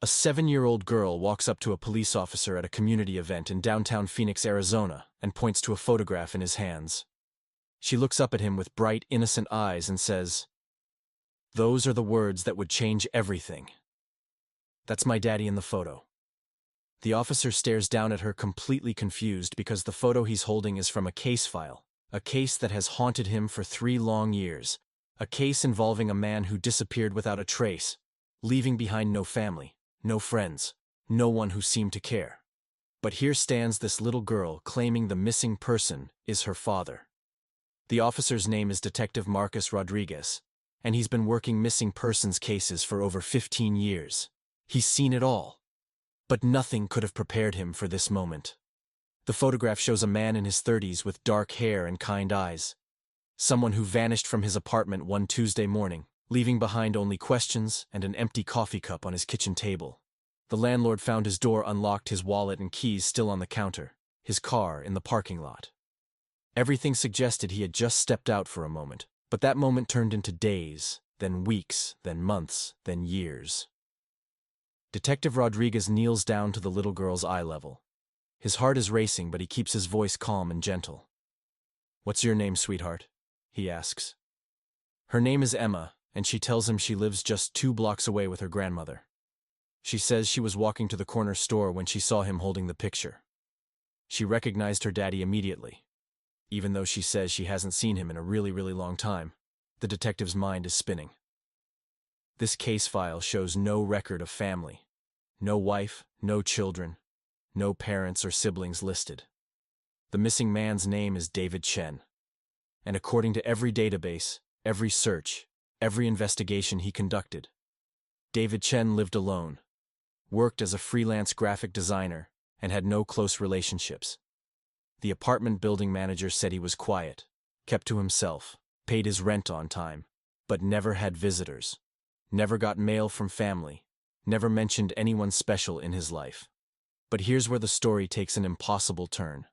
A 7-year-old girl walks up to a police officer at a community event in downtown Phoenix, Arizona, and points to a photograph in his hands. She looks up at him with bright, innocent eyes and says, "Those are the words that would change everything." "That's my daddy in the photo." The officer stares down at her completely confused because the photo he's holding is from a case file, a case that has haunted him for 3 long years, a case involving a man who disappeared without a trace, leaving behind no family, no friends, no one who seemed to care. But here stands this little girl claiming the missing person is her father. The officer's name is Detective Marcus Rodriguez, and he's been working missing persons cases for over 15 years. He's seen it all. But nothing could have prepared him for this moment. The photograph shows a man in his 30s with dark hair and kind eyes. Someone who vanished from his apartment one Tuesday morning, leaving behind only questions and an empty coffee cup on his kitchen table. The landlord found his door unlocked, his wallet and keys still on the counter, his car in the parking lot. Everything suggested he had just stepped out for a moment, but that moment turned into days, then weeks, then months, then years. Detective Rodriguez kneels down to the little girl's eye level. His heart is racing, but he keeps his voice calm and gentle. "What's your name, sweetheart?" he asks. Her name is Emma, and she tells him she lives just 2 blocks away with her grandmother. She says she was walking to the corner store when she saw him holding the picture. She recognized her daddy immediately. Even though she says she hasn't seen him in a really long time, the detective's mind is spinning. This case file shows no record of family. No wife, no children, no parents or siblings listed. The missing man's name is David Chen. And according to every database, every search, every investigation he conducted, David Chen lived alone, worked as a freelance graphic designer, and had no close relationships. The apartment building manager said he was quiet, kept to himself, paid his rent on time, but never had visitors, never got mail from family, never mentioned anyone special in his life. But here's where the story takes an impossible turn.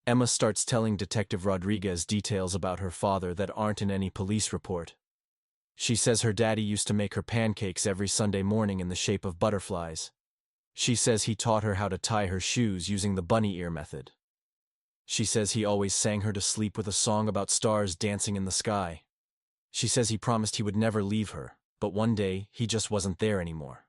Emma starts telling Detective Rodriguez details about her father that aren't in any police report. She says her daddy used to make her pancakes every Sunday morning in the shape of butterflies. She says he taught her how to tie her shoes using the bunny ear method. She says he always sang her to sleep with a song about stars dancing in the sky. She says he promised he would never leave her, but one day he just wasn't there anymore.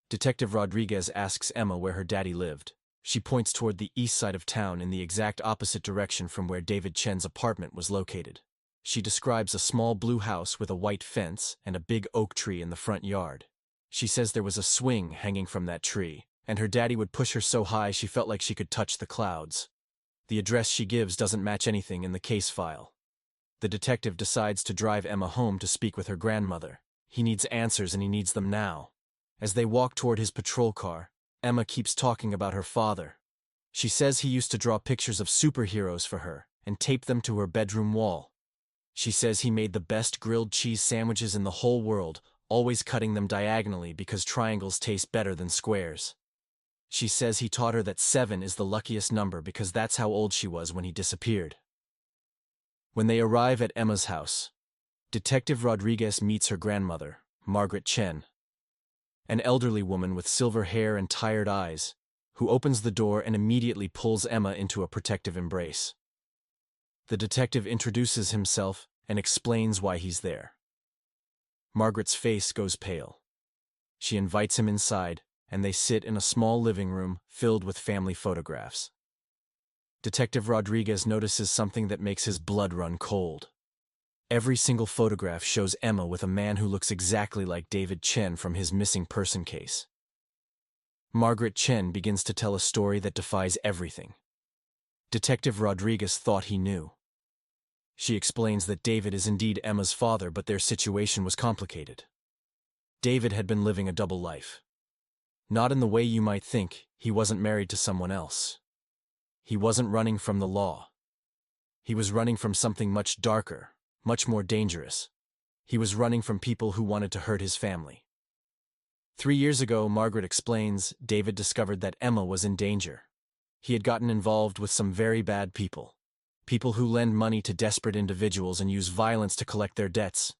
Detective Rodriguez asks Emma where her daddy lived. She points toward the east side of town in the exact opposite direction from where David Chen's apartment was located. She describes a small blue house with a white fence and a big oak tree in the front yard. She says there was a swing hanging from that tree, and her daddy would push her so high she felt like she could touch the clouds. The address she gives doesn't match anything in the case file. The detective decides to drive Emma home to speak with her grandmother. He needs answers, and he needs them now. As they walk toward his patrol car, Emma keeps talking about her father. She says he used to draw pictures of superheroes for her and tape them to her bedroom wall. She says he made the best grilled cheese sandwiches in the whole world, always cutting them diagonally because triangles taste better than squares. She says he taught her that 7 is the luckiest number because that's how old she was when he disappeared. When they arrive at Emma's house, Detective Rodriguez meets her grandmother, Margaret Chen, an elderly woman with silver hair and tired eyes, who opens the door and immediately pulls Emma into a protective embrace. The detective introduces himself and explains why he's there. Margaret's face goes pale. She invites him inside, and they sit in a small living room filled with family photographs. Detective Rodriguez notices something that makes his blood run cold. Every single photograph shows Emma with a man who looks exactly like David Chen from his missing person case. Margaret Chen begins to tell a story that defies everything. Detective Rodriguez thought he knew. She explains that David is indeed Emma's father, but their situation was complicated. David had been living a double life. Not in the way you might think. He wasn't married to someone else. He wasn't running from the law. He was running from something much darker, much more dangerous. He was running from people who wanted to hurt his family. 3 years ago, Margaret explains, David discovered that Emma was in danger. He had gotten involved with some very bad people. People who lend money to desperate individuals and use violence to collect their debts.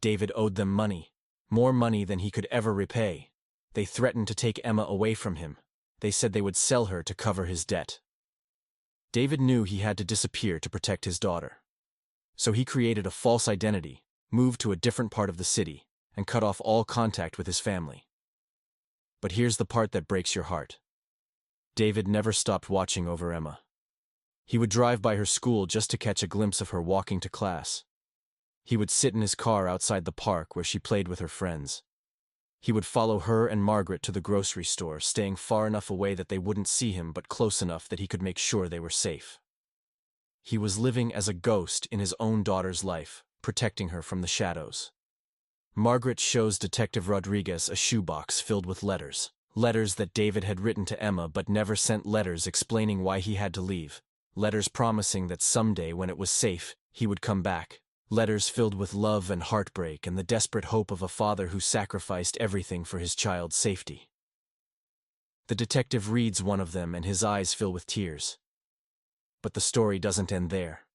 David owed them money, more money than he could ever repay. They threatened to take Emma away from him. They said they would sell her to cover his debt. David knew he had to disappear to protect his daughter. So he created a false identity, moved to a different part of the city, and cut off all contact with his family. But here's the part that breaks your heart. David never stopped watching over Emma. He would drive by her school just to catch a glimpse of her walking to class. He would sit in his car outside the park where she played with her friends. He would follow her and Margaret to the grocery store, staying far enough away that they wouldn't see him but close enough that he could make sure they were safe. He was living as a ghost in his own daughter's life, protecting her from the shadows. Margaret shows Detective Rodriguez a shoebox filled with letters. Letters that David had written to Emma but never sent, letters explaining why he had to leave. Letters promising that someday, when it was safe, he would come back. Letters filled with love and heartbreak and the desperate hope of a father who sacrificed everything for his child's safety. The detective reads one of them and his eyes fill with tears. But the story doesn't end there.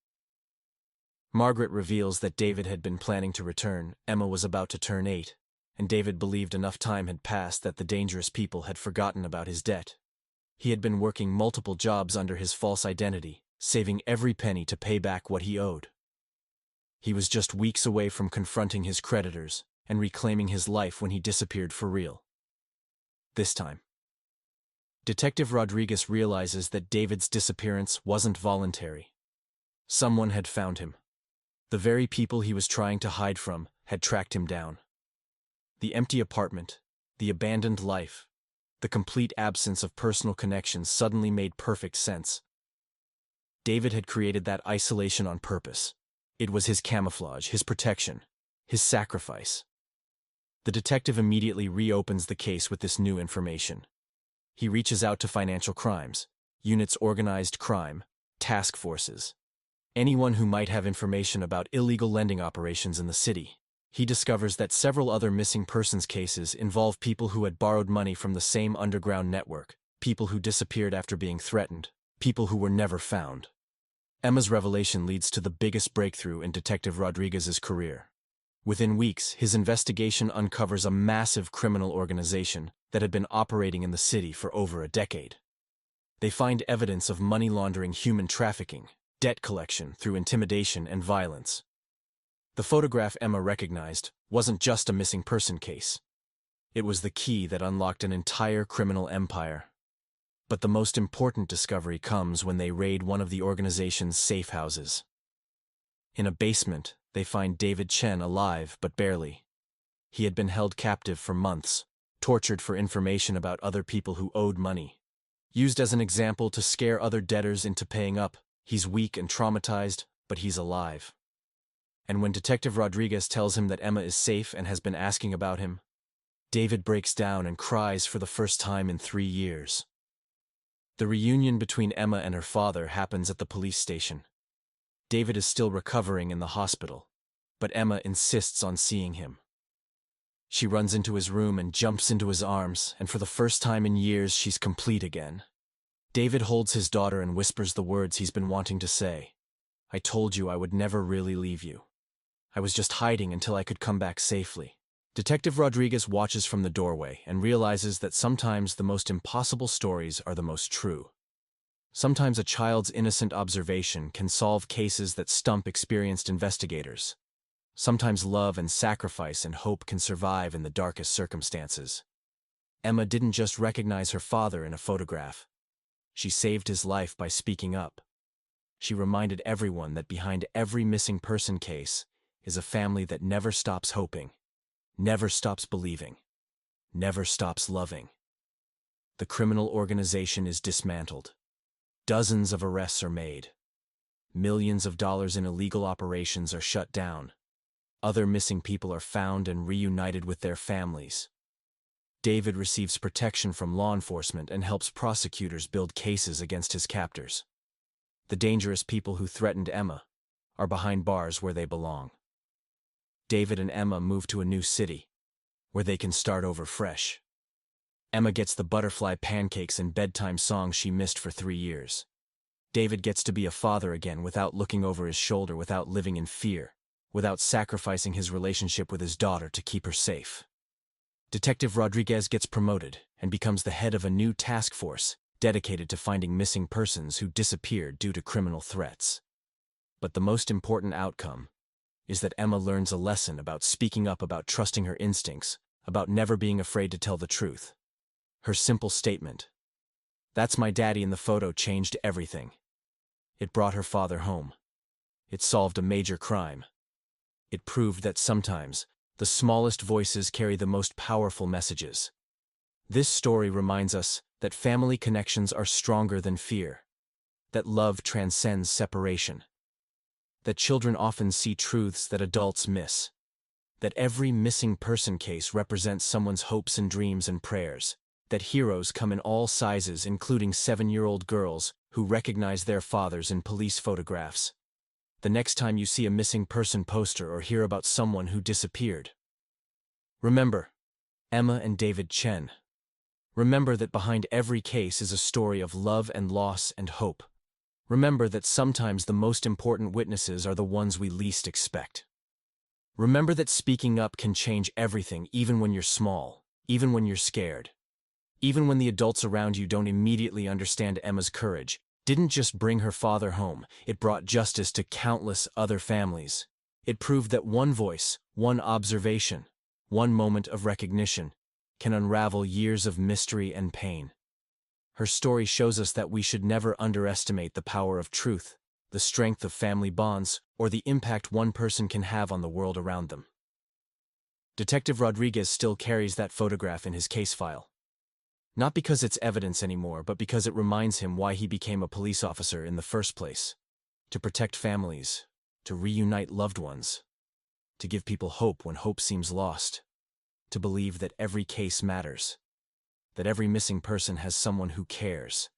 Margaret reveals that David had been planning to return. Emma was about to turn 8, and David believed enough time had passed that the dangerous people had forgotten about his debt. He had been working multiple jobs under his false identity, saving every penny to pay back what he owed. He was just weeks away from confronting his creditors and reclaiming his life when he disappeared for real. This time, Detective Rodriguez realizes that David's disappearance wasn't voluntary. Someone had found him. The very people he was trying to hide from had tracked him down. The empty apartment, the abandoned life, the complete absence of personal connections suddenly made perfect sense. David had created that isolation on purpose. It was his camouflage, his protection, his sacrifice. The detective immediately reopens the case with this new information. He reaches out to financial crimes, units, organized crime, task forces, anyone who might have information about illegal lending operations in the city. He discovers that several other missing persons cases involve people who had borrowed money from the same underground network, people who disappeared after being threatened, people who were never found. Emma's revelation leads to the biggest breakthrough in Detective Rodriguez's career. Within weeks, his investigation uncovers a massive criminal organization that had been operating in the city for over a decade. They find evidence of money laundering, human trafficking, debt collection through intimidation and violence. The photograph Emma recognized wasn't just a missing person case. It was the key that unlocked an entire criminal empire. But the most important discovery comes when they raid one of the organization's safe houses. In a basement, they find David Chen alive, but barely. He had been held captive for months, tortured for information about other people who owed money. Used as an example to scare other debtors into paying up. He's weak and traumatized, but he's alive. And when Detective Rodriguez tells him that Emma is safe and has been asking about him, David breaks down and cries for the first time in 3 years. The reunion between Emma and her father happens at the police station. David is still recovering in the hospital, but Emma insists on seeing him. She runs into his room and jumps into his arms, and for the first time in years, she's complete again. David holds his daughter and whispers the words he's been wanting to say. "I told you I would never really leave you. I was just hiding until I could come back safely." Detective Rodriguez watches from the doorway and realizes that sometimes the most impossible stories are the most true. Sometimes a child's innocent observation can solve cases that stump experienced investigators. Sometimes love and sacrifice and hope can survive in the darkest circumstances. Emma didn't just recognize her father in a photograph. She saved his life by speaking up. She reminded everyone that behind every missing person case is a family that never stops hoping, never stops believing, never stops loving. The criminal organization is dismantled. Dozens of arrests are made. Millions of dollars in illegal operations are shut down. Other missing people are found and reunited with their families. David receives protection from law enforcement and helps prosecutors build cases against his captors. The dangerous people who threatened Emma are behind bars where they belong. David and Emma move to a new city, where they can start over fresh. Emma gets the butterfly pancakes and bedtime songs she missed for 3 years. David gets to be a father again without looking over his shoulder, without living in fear, without sacrificing his relationship with his daughter to keep her safe. Detective Rodriguez gets promoted and becomes the head of a new task force dedicated to finding missing persons who disappeared due to criminal threats. But the most important outcome is that Emma learns a lesson about speaking up, about trusting her instincts, about never being afraid to tell the truth. Her simple statement, "That's my daddy in the photo," changed everything. It brought her father home. It solved a major crime. It proved that sometimes the smallest voices carry the most powerful messages. This story reminds us that family connections are stronger than fear, that love transcends separation, that children often see truths that adults miss, that every missing person case represents someone's hopes and dreams and prayers, that heroes come in all sizes, including 7-year-old girls who recognize their fathers in police photographs. The next time you see a missing person poster or hear about someone who disappeared, remember Emma and David Chen. Remember that behind every case is a story of love and loss and hope. Remember that sometimes the most important witnesses are the ones we least expect. Remember that speaking up can change everything, even when you're small, even when you're scared. Even when the adults around you don't immediately understand. Emma's courage didn't just bring her father home, it brought justice to countless other families. It proved that one voice, one observation, one moment of recognition can unravel years of mystery and pain. Her story shows us that we should never underestimate the power of truth, the strength of family bonds, or the impact one person can have on the world around them. Detective Rodriguez still carries that photograph in his case file. Not because it's evidence anymore, but because it reminds him why he became a police officer in the first place. To protect families, to reunite loved ones, to give people hope when hope seems lost, to believe that every case matters, that every missing person has someone who cares,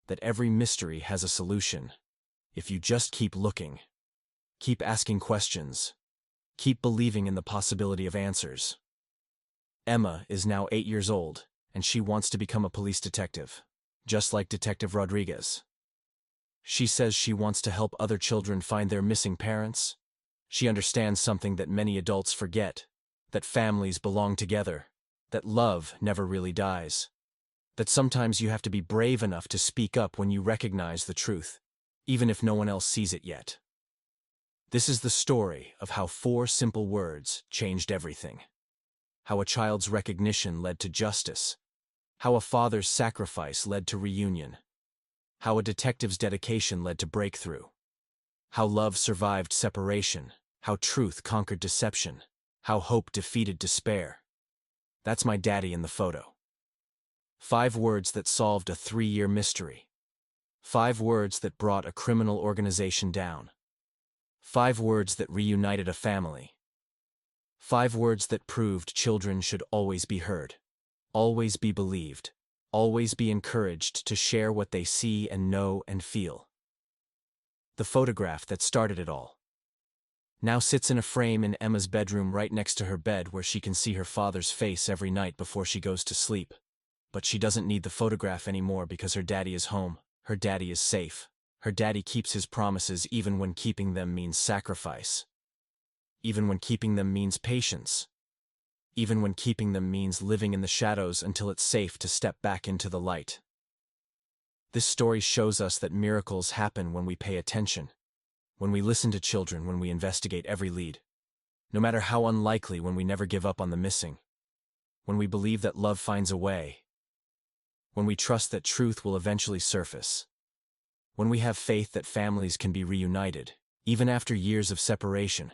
that every mystery has a solution. If you just keep looking, keep asking questions, keep believing in the possibility of answers. Emma is now 8 years old, and she wants to become a police detective, just like Detective Rodriguez. She says she wants to help other children find their missing parents. She understands something that many adults forget, that families belong together, that love never really dies, that sometimes you have to be brave enough to speak up when you recognize the truth, even if no one else sees it yet. This is the story of how 4 simple words changed everything. How a child's recognition led to justice. How a father's sacrifice led to reunion. How a detective's dedication led to breakthrough. How love survived separation. How truth conquered deception. How hope defeated despair. That's my daddy in the photo. 5 words that solved a 3-year mystery. 5 words that brought a criminal organization down. 5 words that reunited a family. 5 words that proved children should always be heard, always be believed, always be encouraged to share what they see and know and feel. The photograph that started it all now sits in a frame in Emma's bedroom right next to her bed, where she can see her father's face every night before she goes to sleep. But she doesn't need the photograph anymore because her daddy is home, her daddy is safe, her daddy keeps his promises even when keeping them means sacrifice. Even when keeping them means patience. Even when keeping them means living in the shadows until it's safe to step back into the light. This story shows us that miracles happen when we pay attention, when we listen to children, when we investigate every lead. No matter how unlikely, when we never give up on the missing. When we believe that love finds a way. When we trust that truth will eventually surface. When we have faith that families can be reunited, even after years of separation,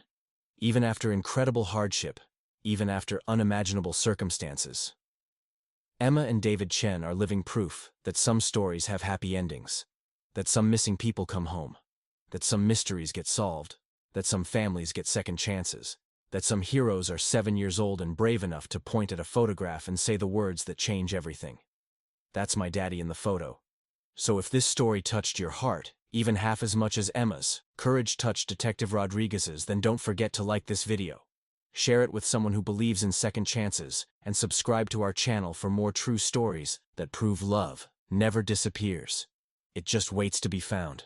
even after incredible hardship, even after unimaginable circumstances. Emma and David Chen are living proof that some stories have happy endings, that some missing people come home, that some mysteries get solved, that some families get second chances, that some heroes are 7 years old and brave enough to point at a photograph and say the words that change everything. That's my daddy in the photo. So if this story touched your heart, even half as much as Emma's courage touched Detective Rodriguez's, then don't forget to like this video, share it with someone who believes in second chances, and subscribe to our channel for more true stories that prove love never disappears. It just waits to be found.